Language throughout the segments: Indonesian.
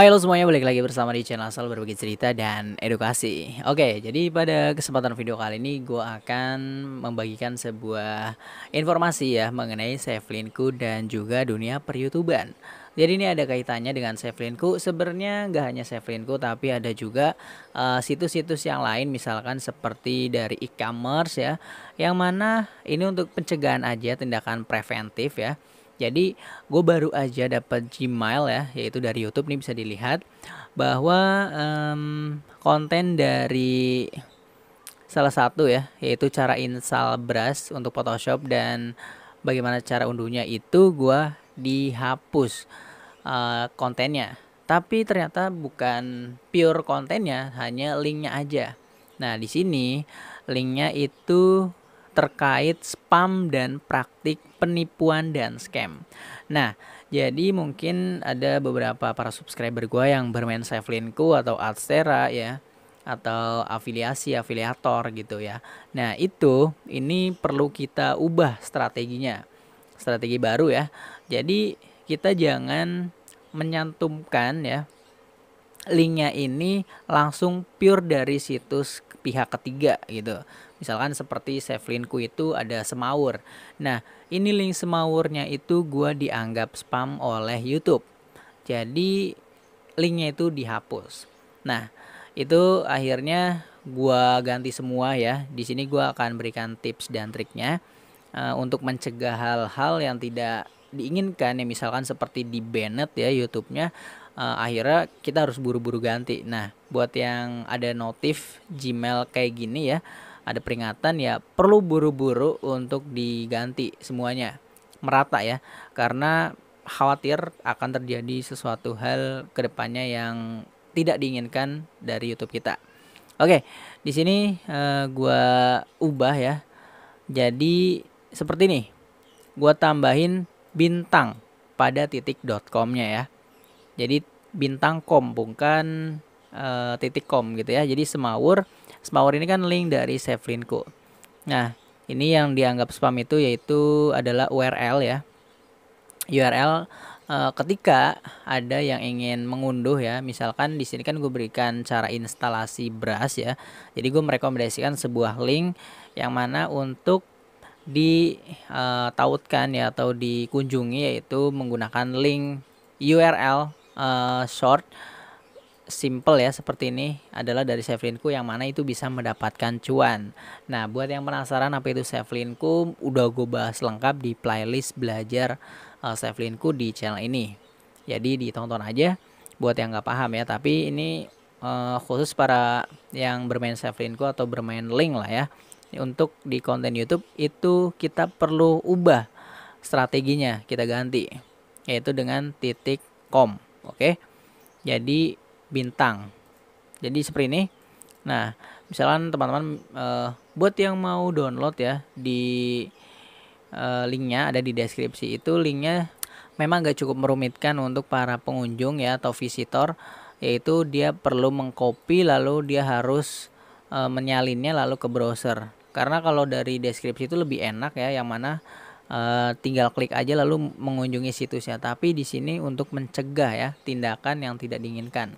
Hai halo semuanya, balik lagi bersama di channel Asal Berbagi Cerita dan Edukasi. Oke, jadi pada kesempatan video kali ini gue akan membagikan sebuah informasi ya mengenai Safelinku dan juga dunia per-YouTuban. Jadi ini ada kaitannya dengan Safelinku. Sebenarnya nggak hanya Safelinku, tapi ada juga situs-situs yang lain, misalkan seperti dari e-commerce ya, yang mana ini untuk pencegahan aja, tindakan preventif ya. Jadi gue baru aja dapat Gmail ya, yaitu dari YouTube nih, bisa dilihat bahwa konten dari salah satu ya, yaitu cara install Brush untuk Photoshop dan bagaimana cara unduhnya, itu gue dihapus kontennya. Tapi ternyata bukan pure kontennya, hanya linknya aja. Nah di sini linknya itu terkait spam dan praktik penipuan dan scam. Nah, jadi mungkin ada beberapa para subscriber gue yang bermain Safelinku atau Adstera ya, atau afiliator gitu ya. Nah, ini perlu kita ubah strateginya. Strategi baru ya. Jadi kita jangan menyantumkan ya linknya ini langsung pure dari situs pihak ketiga gitu. Misalkan seperti Safelinku itu ada semawur. Nah, ini link semawurnya itu gua dianggap spam oleh YouTube. Jadi linknya itu dihapus. Nah, itu akhirnya gua ganti semua ya. Di sini gua akan berikan tips dan triknya untuk mencegah hal-hal yang tidak diinginkan ya, misalkan seperti di banned ya YouTube-nya. Akhirnya kita harus buru-buru ganti. Nah, buat yang ada notif Gmail kayak gini ya, ada peringatan ya, perlu buru-buru untuk diganti semuanya merata ya, karena khawatir akan terjadi sesuatu hal kedepannya yang tidak diinginkan dari YouTube kita. Oke, di sini gua ubah ya. Jadi seperti ini, gua tambahin bintang pada .com-nya ya. Jadi bintang com, bukan .com gitu ya. Jadi semawur ini kan link dari Safelinku. Nah, ini yang dianggap spam itu yaitu adalah URL ya. URL ketika ada yang ingin mengunduh ya, misalkan di sini kan gue berikan cara instalasi Brush ya. Jadi gue merekomendasikan sebuah link yang mana untuk ditautkan ya atau dikunjungi, yaitu menggunakan link URL short simple ya, seperti ini, adalah dari Safelinku, yang mana itu bisa mendapatkan cuan. Nah, buat yang penasaran apa itu Safelinku, udah gue bahas lengkap di playlist belajar Safelinku di channel ini. Jadi ditonton aja buat yang nggak paham ya. Tapi ini khusus para yang bermain Safelinku atau bermain link lah ya. Untuk di konten YouTube itu kita perlu ubah strateginya, kita ganti, yaitu dengan .com. Oke. Jadi bintang. Jadi seperti ini. Nah, misalkan teman-teman buat yang mau download ya, di linknya ada di deskripsi. Itu linknya memang gak cukup merumitkan untuk para pengunjung ya atau visitor, yaitu dia perlu mengcopy lalu dia harus menyalinnya lalu ke browser. Karena kalau dari deskripsi itu lebih enak ya, yang mana tinggal klik aja lalu mengunjungi situsnya. Tapi di sini untuk mencegah ya tindakan yang tidak diinginkan.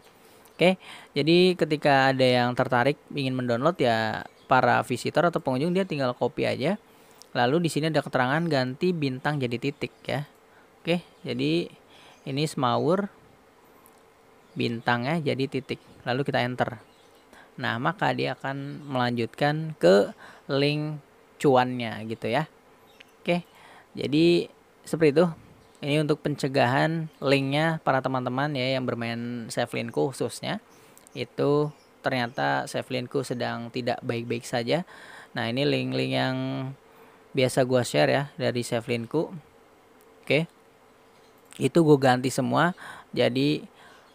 Oke, jadi ketika ada yang tertarik ingin mendownload ya, para visitor atau pengunjung, dia tinggal copy aja. Lalu di sini ada keterangan ganti bintang jadi titik ya. Oke, jadi ini semawur bintangnya jadi titik. Lalu kita enter. Nah, maka dia akan melanjutkan ke link cuannya gitu ya. Oke, jadi seperti itu. Ini untuk pencegahan linknya para teman-teman ya yang bermain Safelinku khususnya. Itu ternyata Safelinku sedang tidak baik-baik saja. Nah, ini link-link yang biasa gue share ya dari Safelinku. Oke, itu gue ganti semua jadi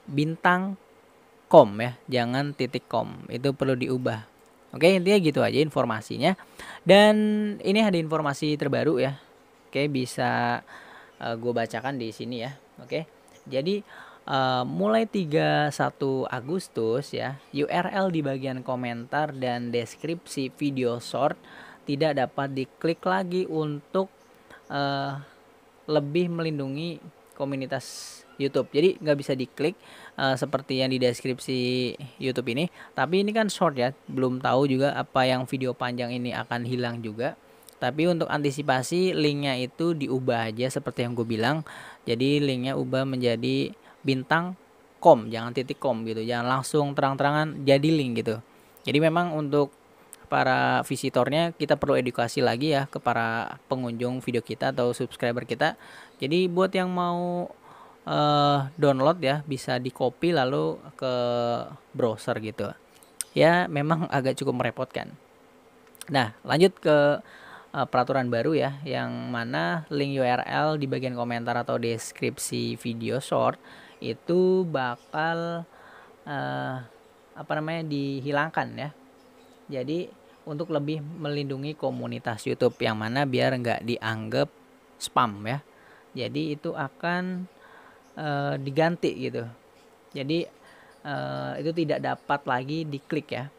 bintang com ya, jangan .com. Itu perlu diubah. Oke, intinya gitu aja informasinya. Dan ini ada informasi terbaru ya. Oke, bisa gue bacakan di sini ya. Oke, jadi mulai 31 Agustus ya, URL di bagian komentar dan deskripsi video short tidak dapat diklik lagi untuk lebih melindungi komunitas YouTube. Jadi nggak bisa diklik seperti yang di deskripsi YouTube ini. Tapi ini kan short ya, belum tahu juga apa yang video panjang ini akan hilang juga. Tapi untuk antisipasi linknya itu diubah aja seperti yang gue bilang. Jadi linknya ubah menjadi bintang com, jangan titik com gitu, jangan langsung terang-terangan jadi link gitu. Jadi memang untuk para visitornya kita perlu edukasi lagi ya ke para pengunjung video kita atau subscriber kita. Jadi buat yang mau download ya bisa di copy lalu ke browser gitu ya, memang agak cukup merepotkan. Nah lanjut ke peraturan baru ya, yang mana link URL di bagian komentar atau deskripsi video short itu bakal dihilangkan ya. Jadi untuk lebih melindungi komunitas YouTube, yang mana biar nggak dianggap spam ya. Jadi itu akan diganti gitu. Jadi itu tidak dapat lagi diklik ya.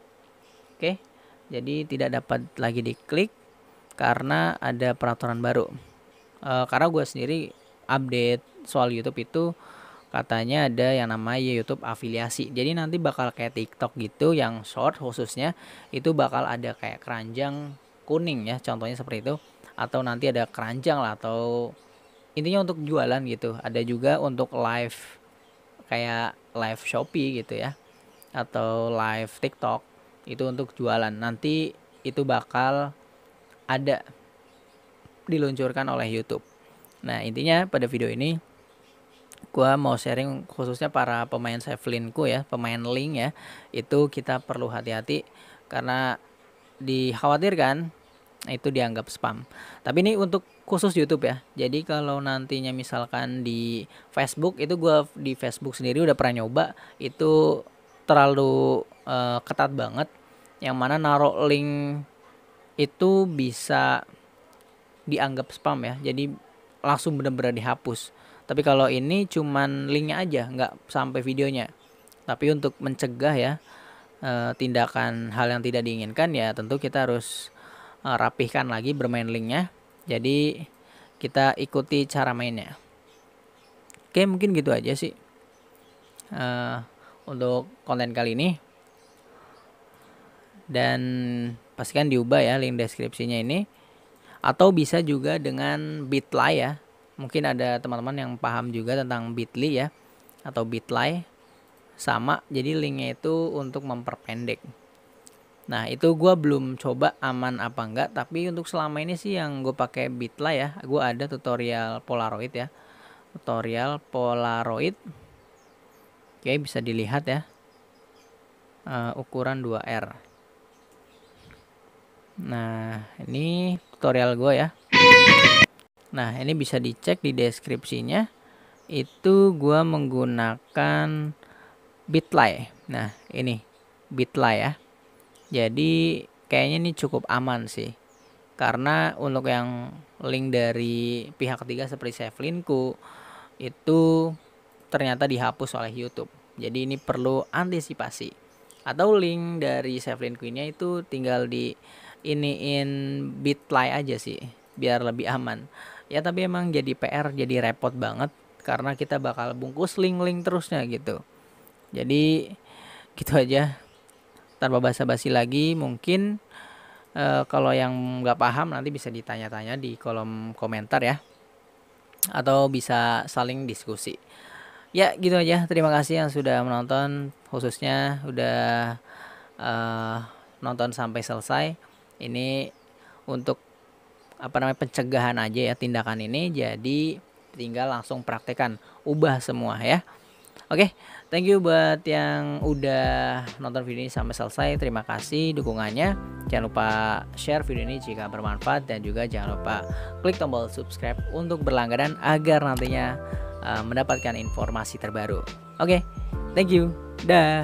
Oke, jadi tidak dapat lagi diklik karena ada peraturan baru. Karena gue sendiri update soal YouTube itu katanya ada yang namanya YouTube afiliasi. Jadi nanti bakal kayak TikTok gitu yang short khususnya, itu bakal ada kayak keranjang kuning ya, contohnya seperti itu. Atau nanti ada keranjang lah, atau intinya untuk jualan gitu. Ada juga untuk live kayak live Shopee gitu ya, atau live TikTok itu untuk jualan. Nanti itu bakal ada diluncurkan oleh YouTube. Nah intinya pada video ini gua mau sharing khususnya para pemain Safelinku ya, pemain link ya, itu kita perlu hati-hati karena dikhawatirkan itu dianggap spam. Tapi ini untuk khusus YouTube ya. Jadi kalau nantinya misalkan di Facebook, itu gua di Facebook sendiri udah pernah nyoba, itu terlalu ketat banget, yang mana naruh link itu bisa dianggap spam ya. Jadi langsung benar-benar dihapus. Tapi kalau ini cuman linknya aja, nggak sampai videonya. Tapi untuk mencegah ya tindakan hal yang tidak diinginkan ya, tentu kita harus rapihkan lagi bermain linknya. Jadi kita ikuti cara mainnya. Oke, mungkin gitu aja sih untuk konten kali ini. Dan pastikan diubah ya link deskripsinya ini. Atau bisa juga dengan Bitly ya. Mungkin ada teman-teman yang paham juga tentang Bitly ya, atau Bitly sama. Jadi linknya itu untuk memperpendek. Nah itu gue belum coba aman apa enggak. Tapi untuk selama ini sih yang gue pakai Bitly ya. Gue ada tutorial Polaroid ya. Tutorial Polaroid. Oke, bisa dilihat ya. Ukuran 2R. Nah ini tutorial gue ya. Nah ini bisa dicek di deskripsinya. Itu gue menggunakan Bitly. Nah ini Bitly ya. Jadi kayaknya ini cukup aman sih. Karena untuk yang link dari pihak ketiga seperti Safelinku itu ternyata dihapus oleh YouTube. Jadi ini perlu antisipasi. Atau link dari Safelinku ini itu tinggal di iniin Bitly aja sih, biar lebih aman. Ya tapi emang jadi PR, jadi repot banget karena kita bakal bungkus link-link terusnya gitu. Jadi gitu aja, tanpa basa-basi lagi. Mungkin kalau yang nggak paham nanti bisa ditanya-tanya di kolom komentar ya, atau bisa saling diskusi. Ya gitu aja, terima kasih yang sudah menonton, khususnya udah nonton sampai selesai. Ini untuk pencegahan aja ya tindakan ini. Jadi tinggal langsung praktekan, ubah semua ya. Oke, thank you buat yang udah nonton video ini sampai selesai. Terima kasih dukungannya. Jangan lupa share video ini jika bermanfaat, dan juga jangan lupa klik tombol subscribe untuk berlangganan agar nantinya mendapatkan informasi terbaru. Oke, thank you. Dah.